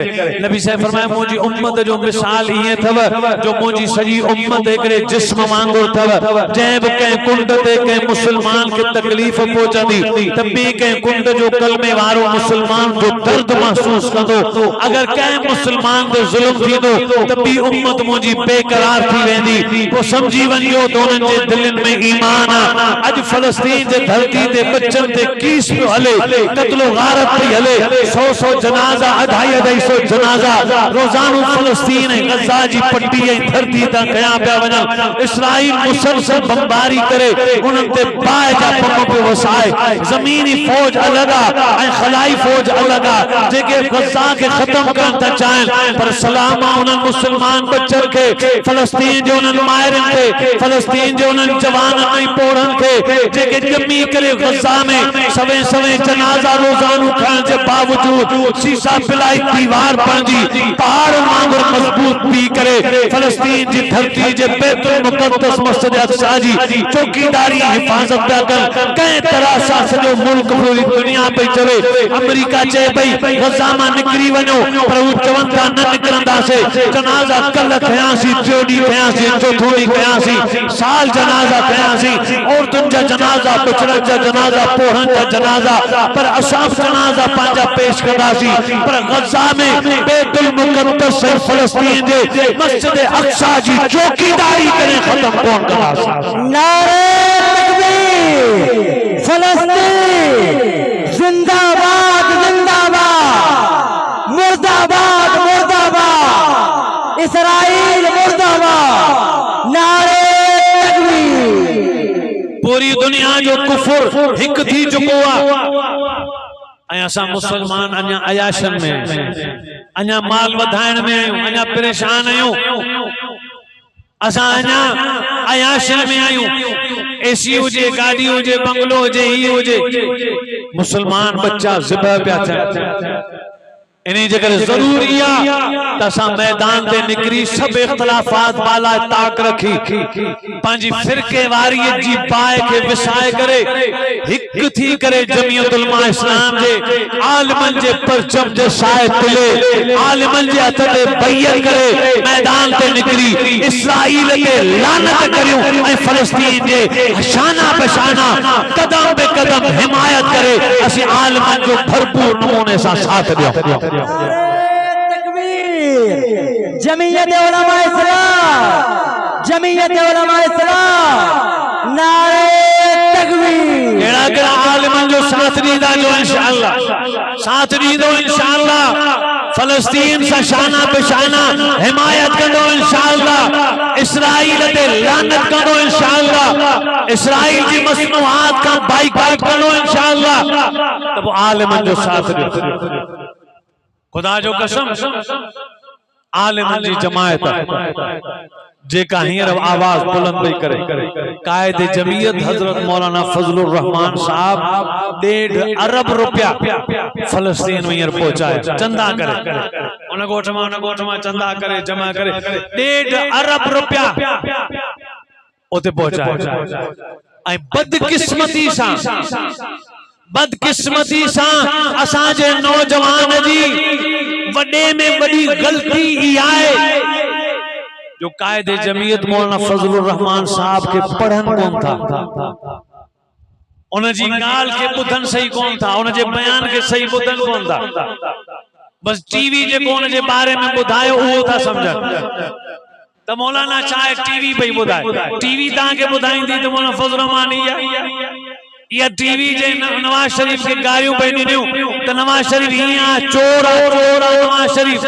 नबी साहब फरमाया मुझी उम्मत जो मिसाल ये थव जो मुझी सजी उम्मत एकरे जिस्म वांगुर थव जैब के कुंड ते के मुसलमान के तकलीफ पहुंचदी तबी के कुंड जो कलमे वारो मुसलमान जो दर्द महसूस कंदो अगर के मुसलमान ते जुल्म थींदो तबी उम्मत मुझी बेकरार थी वेंदी तो समझी वनियो तो उनन जे दिलन में ईमान आज फिलिस्तीन जे धरती ते बच्चन ते कीस पे हले कत्लो गारत पे हले 100 जनाजा अधाई जनाजा रोजानो फिलिस्तीन गजा जी पट्टी धरती ता कया पिया वना इसराइल मुसलसल बमबारी करे उनन ते बाय जा बम पे वसाए जमीनी फौज अलग आ खलाई फौज अलग आ जेके गजा के खत्म करन ता चाहन पर सलाम उनन मुसलमान बच्चन के फिलिस्तीन जो उनन मायरन के फिलिस्तीन जो उनन जवान नहीं पोड़न के जेके जमी करे गजा में सवे सवे जनाजा रोजानो खान के बावजूद शीशा पिलाई दीवार पणजी पहाड़ वांगुर मजबूत पी करे फिलिस्तीन जी धरती जे बैतुल मुकद्दस मस्जिद अक्सा जी चौकीदारी हिफाजत पिया कर कई तरह सा सजो मुल्क पूरी दुनिया पे चले अमेरिका चे भई गजा मा निकरी वनो पर वो चवन था न निकरंदा से जनाजा कल खयासी जोड़ी खयासी चौथोड़ी खयासी साल जनाजा खयासी और तुम जा जनाजा बचड़ा जा जनाजा पोहन जा जनाजा पर अशाफ जनाजा पांजा पेश करासी पर गजा में बैतुल मुकद्दस फिलिस्तीन जे मस्जिद अक्सा जी चौकीदारी करे खत्म कौन करा नारे तकबीर फिलिस्तीन जिंदाबाद जिंदाबाद मुर्दाबाद मुर्दाबाद इसराइल मुर्दाबाद नारे तकबीर पूरी दुनिया जो कुफर हिक थी चुको असा मुसलमान अञा अयाशन में अञा माल वधाइण में अञा परेशान आयूं असा अञा अयाशन में आयूं एसी हुजे गाड़ी हुजे बंगलो हुजे ही हुजे मुसलमान बच्चा ज़िबह पिया थियन इन्हीं जगह जरूरी तसा मैदान ते निकरी सब इख्तलाफात बाला ताक रखी पांजी फिरके वारी जी पाए के विसाए करे हिक थी करे जमीयत उलमा इस्लाम जे आलिमन जे परचम जे साए तुले आलिमन जे हथ ते बैयत करे मैदान ते निकरी इसराइल ते लानत करियो ए फिलिस्तीन जे शाना बशाना कदम बे कदम हिमायत करे असि आलिमन जो भरपूर नमूने सा साथ दियो तकबीर जमीयत उलमा इस्लाम जमीयत उलमा इस्लाम नारे तकबीर एड़ा के आलिमन जो साथ दीदा जो साथ दीदो इंशाअल्लाह फिलिस्तीन सा शाना पेशाना हिमायत कंदो इंशाअल्लाह इसराइल ते लानत कंदो इंशाअल्लाह इसराइल जी मसनूआत का बाइकाट कंदो इंशाअल्लाह तब आलिमन जो साथ दीदो खुदा जो कसम आलिमन जी जमायत जेका हींअर आवाज बुलंद पई करे कायदे जमीयत हजरत मौलाना फजलुर रहमान साहब 1.5 अरब रुपया फिलिस्तीन में हींअर पहुंचाए चंदा करे उन गोठ में चंदा करे जमा करे 1.5 अरब रुपया उते पहुंचाए ऐं बदकिस्मती सा असाजे नौजवान जी वडे में बड़ी गलती ई आए जो कायदे जमीयत मौलाना फजलुर रहमान साहब के पढ़न कौन था उन जी गाल के बुधन सही कौन था उन जे बयान के सही बुधन कौन था बस टीवी जे कोन जे बारे में बुधायो वो था समझ तो मौलाना चाहे टीवी पे बुधाए टीवी ता के बुधाईंदी तो मौलाना फजलुर रहमान या टीवी जे नवाज शरीफ के गारियों पे दिनियो तो नवाज शरीफ हिया चोर नवाज शरीफ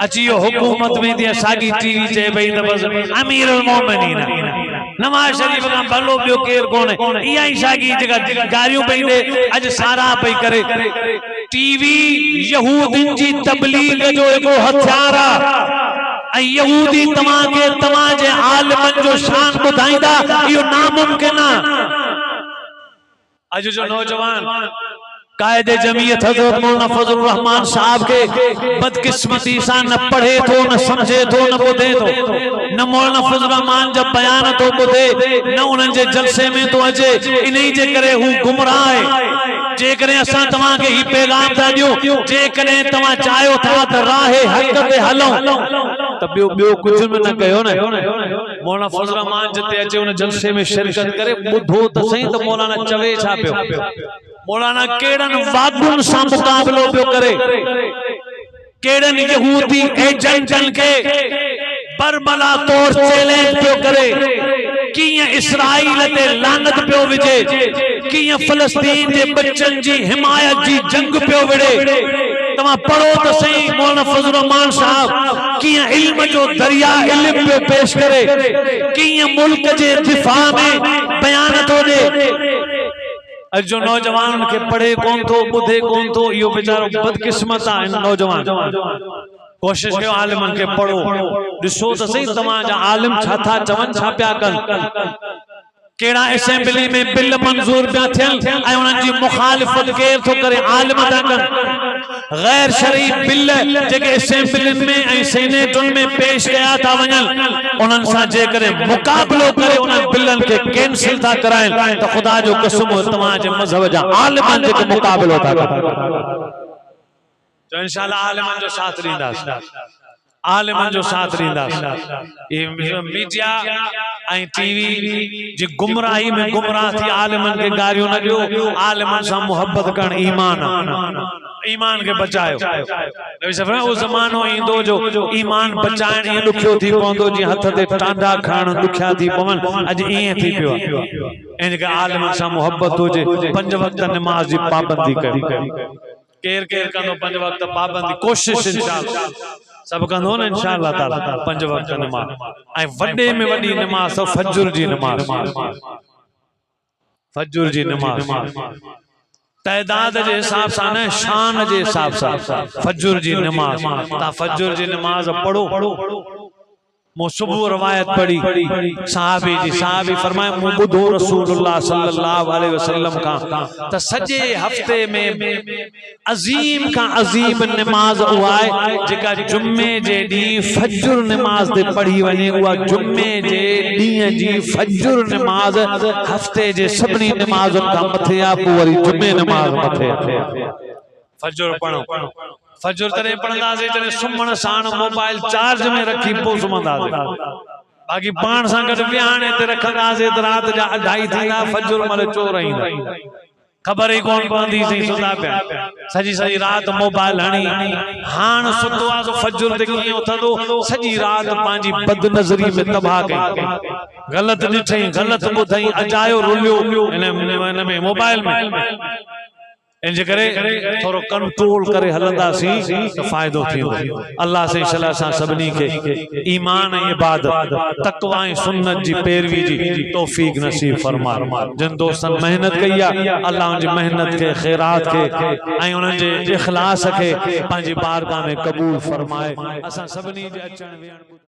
अचियो हुकूमत में दिया सागी टीवी जे भई त बस अमीरुल मोमिनीन नवाज शरीफ का भलो बियो केर कोने इया ही सागी जगह गारियों पे दे अज सारा पे करे टीवी यहूदिन जी तबलीग जो एको हथियार आ यहूदी तमा के तमा जे आलिमन जो शान बुधाईंदा यो नामुमकिन आ अज जो नौजवान कायदे जमीयत हजरत मौलाना फजलुर रहमान साहब के बदकिस्मती सा न पढ़े थो न समझे थो न ॿुधे थो न मौलाना फजलुर रहमान जब बयान तो ॿुधे न उन्हनि जे जलसे में तो अचे इन्ही जे करे हू गुमराह आहे जेकॾहिं असां तव्हांखे ही पैगाम था ॾियूं जेकॾहिं तव्हां चाहियो था त राहे हक़ ते हलूं त ॿियो कुझु बि न कयो न मौलाना फजलुर रहमान जिते अचे उन जलसे में शिरकत करे ॿुधो त सही त मौलाना चवे छा पियो मौलाना केड़न वादुन सा मुकाबलो पियो करे केड़न यहूदी एजेंटन के बरबला तौर चैलेंज पियो करे कियां इसराइल ते लानत पियो विजे कियां फलस्तीन जे बच्चन जी हिमायत जी जंग पियो विड़े तमा पढ़ो तो सही मौलाना फजलुर रहमान साहब कियां इल्म जो दरिया इल्म पे पेश करे कियां मुल्क जे दिफा में बयान तो दे अज जो नौजवान के पढ़े कौन थो बुधे कौन थो यो बेचारो बदकिस्मत आ नौजवान कोशिश कयो आलिमन के पढ़ो दिसो तो सही तमा जा आलिम छा था चवन छा पिया कन केड़ा असेंबली में बिल मंजूर पिया थियन ऐं उन्हनि जी मुखालिफत केर थो करे आलिम था कन गैर शरई बिल जेके असेंबली में ऐं सेनेटुन में पेश कया था वञन उन्हनि सां जेकरे मुकाबलो करे उन्हनि बिलन के कैंसिल था कराइन त खुदा जो कसम तव्हां जे मजहब जा आलिमन जेके मुकाबलो था करन तो इंशाअल्लाह आलिमन जो साथ ॾींदासीं आलिमन जो साथ ॾींदासीं ये मीडिया ऐं टीवी जी गुमराही में गुमराह थी आलिमन के गारियो न ॾियो आलिमन सां मोहब्बत करण ईमान ईमान के बचायो नबी सफर उस ज़मानो ईंदो जो ईमान बचाइण ई ॾुखियो थी पवंदो जी हथ ते टांडा खणण ॾुखिया थी पवन अॼु ईअं थी पियो इन के आलिमन सां मोहब्बत हुजे 5 वक्त नमाज जी पाबंदी करी केर केर कंदो 5 वक्त पाबंदी कोशिश इंशाअल्लाह सब कंदो न इंशाअल्लाह ताला 5 वक्त नमाज ऐं वडे में वडी नमाज फजर जी नमाज फजर जी नमाज तादाद जे हिसाब सां न शान जे हिसाब सां फजर जी नमाज ता फजर जी नमाज पढ़ो मो सुबह रवायत पढ़ी साहबी फरमाए मु बुधो रसूलुल्लाह सल्लल्लाहु अलैहि वसल्लम का त सजे हफ्ते में अजीम का अजीम नमाज हुआ है जेका जुम्मे जे दी फजर नमाज दे पढ़ी वने हुआ जुम्मे जे दी जी फजर नमाज हफ्ते जे सबनी नमाज़न का मथे आ पूरी जुम्मे नमाज मथे फजर पढ़ो फजर तरे पढ़ंदासीं जने सुमण साण मोबाइल चार्ज में रखी पो सुमंदासीं बाकी पाण सां गड विहाणे ते रखंदासीं त रात जा 2:30 थींदा फजर मल चोर ईंदा खबर ही कोन पवंदी सी सुदा पिया सजी रात मोबाइल हणी हाण सुतो आ फजर ते कीअं उथंदो सजी रात पांजी बदनज़री में तबाह कई गलत ॾिठई गलत ॿुधई अजायो रुलियो इन में मोबाइल में इंजे करे थोरो कंट्रोल करे हलंदासी तो फायदो थींदो अल्लाह से इंशाअल्लाह सा सबनी के ईमान ऐं इबादत तकवा ऐं सुन्नत जी पैरवी जी तौफीक नसीब फरमाए जिन दोस्तन मेहनत कई आ अल्लाह उन जी मेहनत के खैरात के ऐं उन जे इखलास के पांजी बारगाह में कबूल फरमाए असा सबनी जे अचण वेण